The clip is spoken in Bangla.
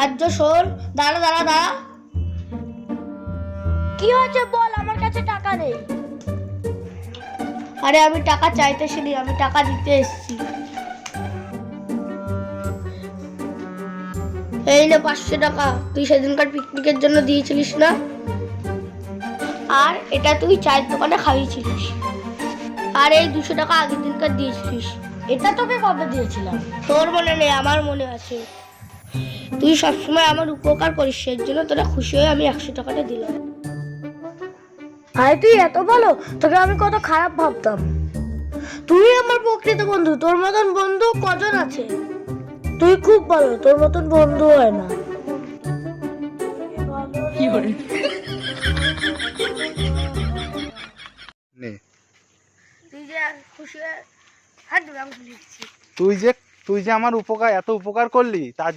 আজ শোন, দাঁড়া দাঁড়া দাঁড়া। কি হয়েছে বল, আমার কাছে টাকা নেই। আরে আমি টাকা চাইতেছিনি, আমি টাকা দিতে এসেছি। এই নে 500 টাকা, তুই সেদিনকার পিকনিকের জন্য দিয়েছিলিস না, আর এটা তুই চায়ের দোকানে খাইয়েছিলিস। আর এই 200 টাকা আগের দিনকার দিয়েছিলিস। এটা তোকে কবে দিয়েছিলাম? তোর মনে নেই, আমার মনে আছে। তুই সবসময় আমার উপকার করিস, সেই জন্য তোরা খুশি হয়ে আমি 100 টাকাটা দিলাম। আরে তুই এত ভালো, তোকে আমি কত খারাপ ভাবতাম। তুই আমার প্রকৃত বন্ধু, তোর মতন বন্ধু কজন আছে? তুই খুব ভালো, তোর মতন বন্ধু হয় না। নে তুই যে খুশি হয়ে হাত দিলাম। তুই যে আমার এত উপকার করলি তার